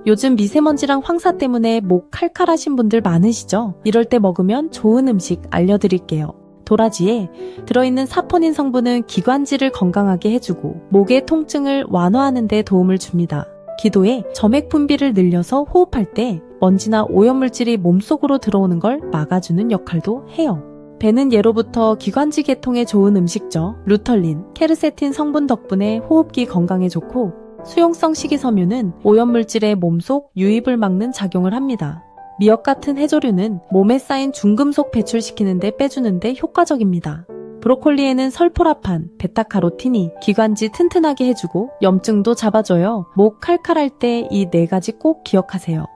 요즘 미세먼지랑 황사 때문에 목 칼칼하신 분들 많으시죠? 이럴 때 먹으면 좋은 음식 알려드릴게요. 도라지에 들어있는 사포닌 성분은 기관지를 건강하게 해주고 목의 통증을 완화하는 데 도움을 줍니다. 기도에 점액 분비를 늘려서 호흡할 때 먼지나 오염물질이 몸속으로 들어오는 걸 막아주는 역할도 해요. 배는 예로부터 기관지 개통에 좋은 음식죠. 루털린, 케르세틴 성분 덕분에 호흡기 건강에 좋고 수용성 식이섬유는 오염물질의 몸속 유입을 막는 작용을 합니다. 미역 같은 해조류는 몸에 쌓인 중금속 배출시키는 데 빼주는 데 효과적입니다. 브로콜리에는 설포라판, 베타카로틴이 기관지 튼튼하게 해주고 염증도 잡아줘요. 목 칼칼할 때 이 4가지 꼭 기억하세요.